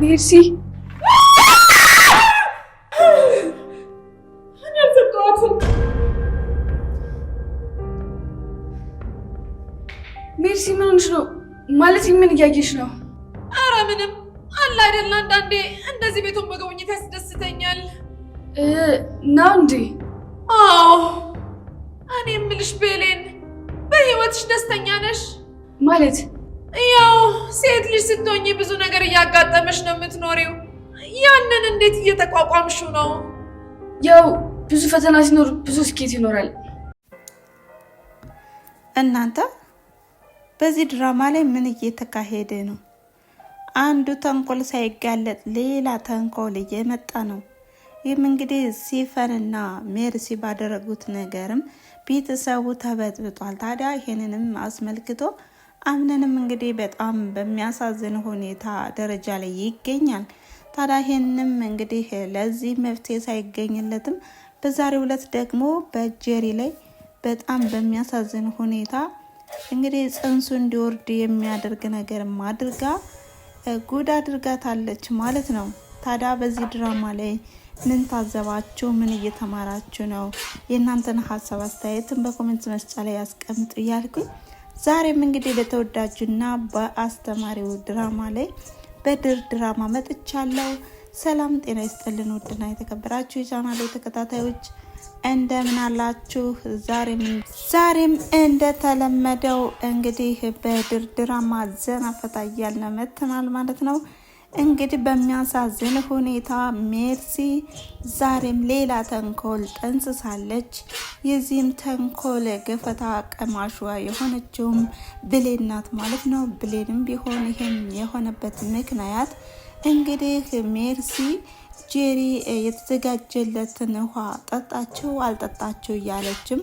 ميرسي أنا زقاتهم ميرسي من شنو مالتي من جاكي شنو أرى منهم الله يدلنا عندي እንደዚህ ቤቱን መጎብኘት ያስደስተኛል ናንዲ እኔ የምልሽ ቤሌን በህይወትሽ ደስተኛ ነሽ ማለት ያው ሴት ልጅ ስትሆኚ ብዙ ነገር እያጋጠመሽ ነው የምትኖሪው ያንን እንዴት እየተቋቋምሽው ነው ያው ብዙ ፈተና ሲኖር ብዙ ስኬት ይኖራል እናንተ በዚህ ድራማ ላይ ምን እየተካሄደ ነው አንዱ ተንኮል ሳይጋለጥ ሌላ ተንኮል እየመጣ ነው ይህም እንግዲህ ሲፈንና ሜርሲ ባደረጉት ነገርም ቤተሰቡ ተበጥብጧል ታዲያ ይሄንንም አስመልክቶ አምነንም እንግዲህ በጣም በሚያሳዝን ሁኔታ ደረጃ ላይ ይገኛል ታዲያ ይሄንንም እንግዲህ ለዚህ መፍትሄ ሳይገኝለትም በዛሬው ዕለት ደግሞ በጄሪ ላይ በጣም በሚያሳዝን ሁኔታ እንግዲህ ጽንሱ እንዲወርድ የሚያደርግ ነገር ማድርጋ ጉድ አድርጋታለች ማለት ነው ታዲያ በዚህ ድራማ ላይ ምን ታዘባችሁ ምን እየተማራችሁ ነው የእናንተን ሐሳብ አስተያየትን በኮሜንት መስጫ ላይ ያስቀምጡ እያልኩኝ ዛሬም እንግዲህ በተወዳጁና በአስተማሪው ድራማ ላይ በድር ድራማ መጥቻለሁ ሰላም ጤና ይስጥልን ውድና የተከበራችሁ የቻናሌ ተከታታዮች እንደምን አላችሁ ዛሬም እንደተለመደው እንግዲህ በድር ድራማ ዘና ፈታ እያልን መጥተናል ማለት ነው እንግዲህ በሚያሳዝን ሁኔታ ሜርሲ ዛሬም ሌላ ተንኮል ጠንስሳለች የዚህም ተንኮል ገፈታ ቀማሿ የሆነችውም ብሌን ናት ማለት ነው ብሌንም ቢሆን ይሄም የሆነበት ምክንያት እንግዲህ ሜርሲ ጄሪ የተዘጋጀለትን ውሃ ጠጣችሁ አልጠጣችሁ እያለችም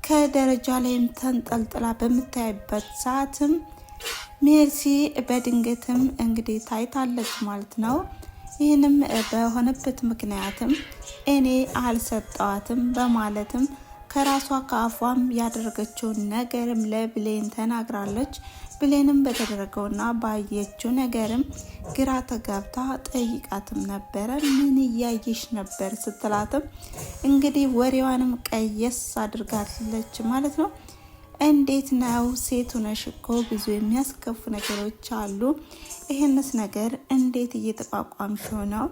ከደረጃ ላይም ተንጠልጥላ በምታይበት ሰዓትም ሜርሲ በድንገትም እንግዲህ ታይታለች ማለት ነው ይህንም በሆነበት ምክንያትም እኔ አልሰጣዋትም በማለትም ከራሷ ከአፏም ያደረገችውን ነገርም ለብሌን ተናግራለች ብሌንም በተደረገውና ባየችው ነገርም ግራ ተጋብታ ጠይቃትም ነበረ ምን እያየሽ ነበር ስትላትም እንግዲህ ወሬዋንም ቀየስ አድርጋለች ማለት ነው እንዴት ነው ሴቱ ነሽ እኮ ብዙ የሚያስከፉ ነገሮች አሉ ይሄንስ ነገር እንዴት እየተቋቋምሽ ነው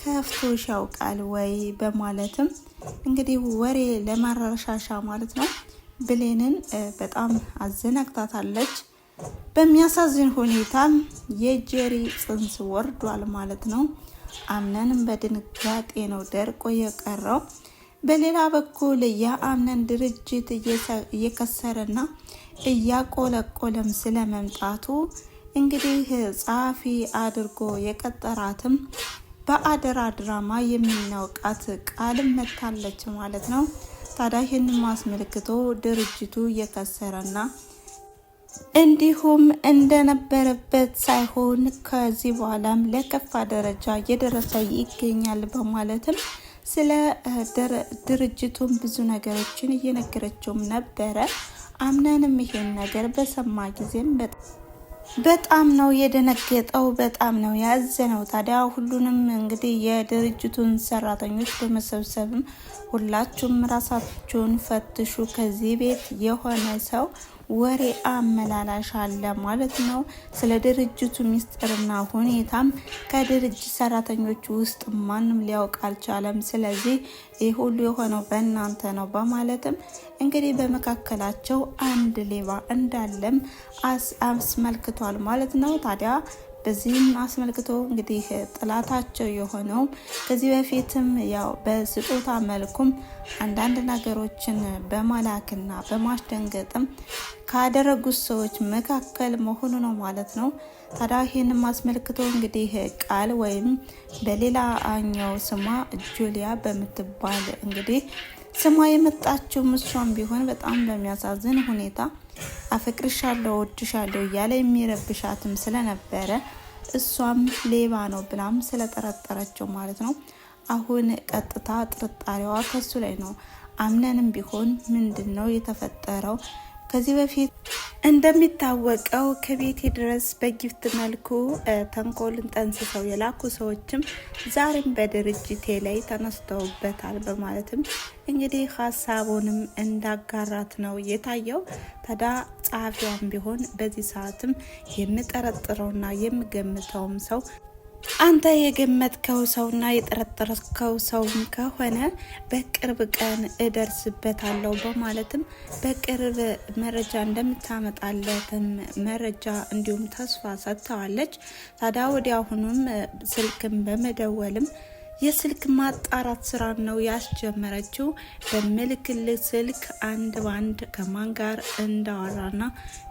ከፍቶሽ ያውቃል ወይ በማለትም እንግዲህ ወሬ ለማራሻሻ ማለት ነው ብሌንን በጣም አዘናግታታለች በሚያሳዝን ሁኔታ የጄሪ ጽንስ ወርዷል ማለት ነው አምነንም በድንጋጤ ነው ደርቆ የቀረው በሌላ በኩል የአምነን ድርጅት እየከሰረና እያቆለቆለም ስለመምጣቱ እንግዲህ ጻፊ አድርጎ የቀጠራትም በአደራ ድራማ የምናውቃት ቃልም መታለች ማለት ነው ታዲያ ይህንን ማስመልክቶ ድርጅቱ እየከሰረና እንዲሁም እንደነበረበት ሳይሆን ከዚህ በኋላም ለከፋ ደረጃ እየደረሰ ይገኛል በማለትም ስለ ድርጅቱም ብዙ ነገሮችን እየነገረችውም ነበረ አምነንም ይሄን ነገር በሰማ ጊዜም በጣም ነው የደነገጠው በጣም ነው ያዘነው ታዲያ ሁሉንም እንግዲህ የድርጅቱን ሰራተኞች በመሰብሰብም ሁላችሁም ራሳችሁን ፈትሹ ከዚህ ቤት የሆነ ሰው ወሬ አመላላሽ አለ ማለት ነው ስለ ድርጅቱ ሚስጥርና ሁኔታም ከድርጅት ሰራተኞች ውስጥ ማንም ሊያውቅ አልቻለም ስለዚህ ይህ ሁሉ የሆነው በእናንተ ነው በማለትም እንግዲህ በመካከላቸው አንድ ሌባ እንዳለም አስመልክቷል ማለት ነው ታዲያ በዚህም አስመልክቶ እንግዲህ ጥላታቸው የሆነው ከዚህ በፊትም ያው በስጦታ መልኩም አንዳንድ ነገሮችን በመላክና በማስደንገጥም ካደረጉት ሰዎች መካከል መሆኑ ነው ማለት ነው ታዲያ ይህንን አስመልክቶ እንግዲህ ቃል ወይም በሌላኛው ስሟ ጁሊያ በምትባል እንግዲህ ስሟ የመጣችው እሷም ቢሆን በጣም በሚያሳዝን ሁኔታ አፈቅርሻለሁ ወድሻለሁ እያለ የሚረብሻትም ስለነበረ እሷም ሌባ ነው ብላም ስለጠረጠረችው ማለት ነው አሁን ቀጥታ ጥርጣሬዋ ከሱ ላይ ነው አምነንም ቢሆን ምንድነው የተፈጠረው ከዚህ በፊት እንደሚታወቀው ከቤቴ ድረስ በጊፍት መልኩ ተንኮልን ጠንስሰው የላኩ ሰዎችም ዛሬም በድርጅቴ ላይ ተነስተውበታል በማለትም እንግዲህ ሀሳቡንም እንዳጋራት ነው የታየው። ታዲያ ጸሐፊዋም ቢሆን በዚህ ሰዓትም የምጠረጥረውና የምገምተውም ሰው አንተ የገመትከው ሰውና የጠረጠርከው ሰውም ከሆነ በቅርብ ቀን እደርስበታለሁ በማለትም በቅርብ መረጃ እንደምታመጣለትም መረጃ እንዲሁም ተስፋ ሰጥተዋለች። ታዲያ ወዲያውኑም ስልክም በመደወልም የስልክ ማጣራት ስራ ነው ያስጀመረችው። በምልክል ስልክ አንድ ባንድ ከማን ጋር እንዳወራና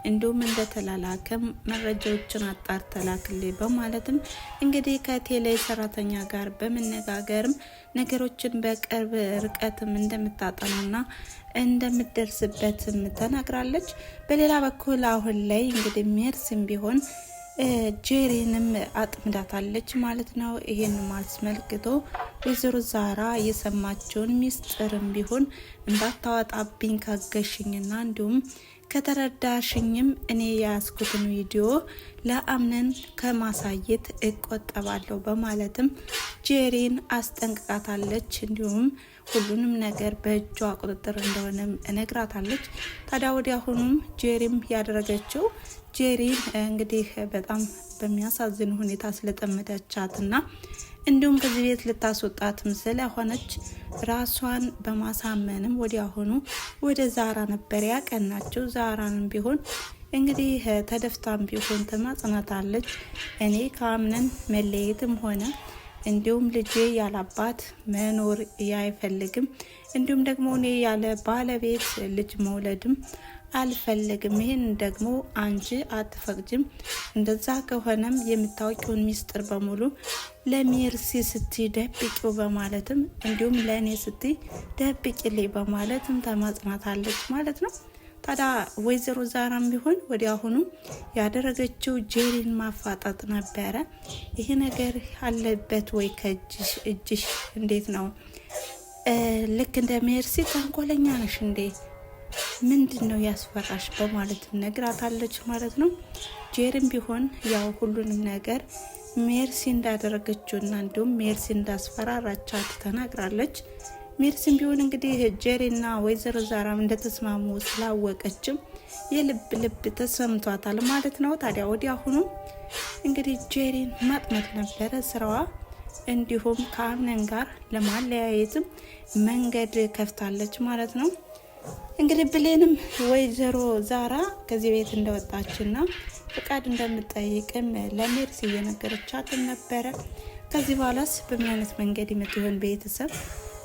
እንዲሁም እንደተላላከም መረጃዎችን አጣርተላክልኝ በማለትም እንግዲህ ከቴሌ ሰራተኛ ጋር በመነጋገርም ነገሮችን በቅርብ ርቀትም እንደምታጠናና እንደምትደርስበትም ተናግራለች። በሌላ በኩል አሁን ላይ እንግዲህ ሜርስም ቢሆን ጄሪንም አጥምዳታለች ማለት ነው። ይሄን ማስመልክቶ ወይዘሮ ዛራ የሰማቸውን ሚስጥርም ቢሆን እንዳታወጣብኝ ካገሽኝና እንዲሁም ከተረዳሽኝም እኔ ያስኩትን ቪዲዮ ለአምነን ከማሳየት እቆጠባለሁ በማለትም ጄሪን አስጠንቅቃታለች። እንዲሁም ሁሉንም ነገር በእጇ ቁጥጥር እንደሆነም እነግራታለች። ታዲያ ወዲያውኑም ጄሪም ያደረገችው ጄሪን እንግዲህ በጣም በሚያሳዝን ሁኔታ ስለጠመደቻትና እንዲሁም ከዚህ ቤት ልታስወጣትም ስለሆነች ራሷን በማሳመንም ወዲያውኑ ወደ ዛራ ነበር ያቀናቸው። ዛራንም ቢሆን እንግዲህ ተደፍታም ቢሆን ተማጽናታለች። እኔ ከአምነን መለየትም ሆነ እንዲሁም ልጄ ያላባት መኖር አይፈልግም፣ እንዲሁም ደግሞ እኔ ያለ ባለቤት ልጅ መውለድም አልፈልግም። ይሄን ደግሞ አንቺ አትፈቅጅም። እንደዛ ከሆነም የምታውቂውን ሚስጥር በሙሉ ለሜርሲ ስትይ ደብቂው በማለትም እንዲሁም ለእኔ ስትይ ደብቂልኝ በማለትም ተማጽናታለች ማለት ነው። ታዲያ ወይዘሮ ዛራም ቢሆን ወዲያውኑ ያደረገችው ጄሪን ማፋጣጥ ነበረ። ይሄ ነገር አለበት ወይ ከእጅሽ እንዴት ነው? ልክ እንደ ሜርሲ ተንኮለኛ ነሽ እንዴ? ምንድነው ያስፈራሽ? በማለትም ነግራታለች ማለት ነው። ጄሪም ቢሆን ያው ሁሉንም ነገር ሜርሲ እንዳደረገችውና እንዲሁም ሜርሲ እንዳስፈራራቻት ተናግራለች። ሜርሲም ቢሆን እንግዲህ ጄሪና ወይዘሮ ዛራም እንደተስማሙ ስላወቀችም የልብ ልብ ተሰምቷታል ማለት ነው። ታዲያ ወዲያውኑ እንግዲህ ጄሪን ማጥመት ነበረ ስራዋ። እንዲሁም ከአምነን ጋር ለማለያየትም መንገድ ከፍታለች ማለት ነው። እንግዲህ ብሌንም ወይዘሮ ዛራ ከዚህ ቤት እንደወጣችና ፍቃድ እንደምትጠይቅም ለሜርሲ እየነገረቻትን ነበረ። ከዚህ በኋላስ በምን አይነት መንገድ ይመጡ ይሆን ቤተሰብ?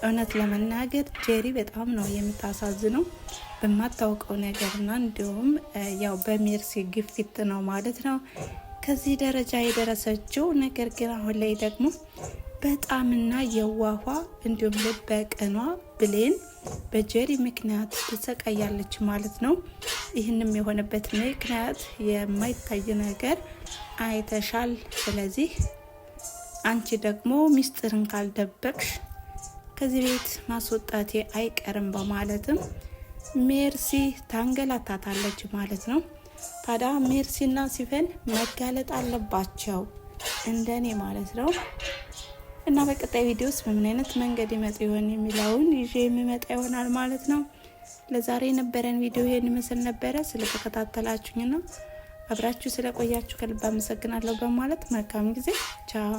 እውነት ለመናገር ጄሪ በጣም ነው የምታሳዝነው በማታውቀው ነገርና እንዲሁም ያው በሜርሲ ግፊት ነው ማለት ነው ከዚህ ደረጃ የደረሰችው። ነገር ግን አሁን ላይ ደግሞ በጣምና የዋኋ እንዲሁም ልበቀኗ ብሌን በጄሪ ምክንያት ትሰቃያለች ማለት ነው። ይህንም የሆነበት ምክንያት የማይታይ ነገር አይተሻል። ስለዚህ አንቺ ደግሞ ሚስጥርን ካልደበቅሽ ከዚህ ቤት ማስወጣቴ አይቀርም በማለትም ሜርሲ ታንገላታታለች ማለት ነው። ታዲያ ሜርሲና ሲፈን መጋለጥ አለባቸው እንደኔ ማለት ነው። እና በቀጣይ ቪዲዮስ በምን አይነት መንገድ ይመጡ ይሆን የሚለውን ይዤ የሚመጣ ይሆናል ማለት ነው። ለዛሬ የነበረን ቪዲዮ ይሄን ይመስል ነበረ። ስለተከታተላችሁኝና አብራችሁ ስለቆያችሁ ከልብ አመሰግናለሁ በማለት መልካም ጊዜ። ቻው።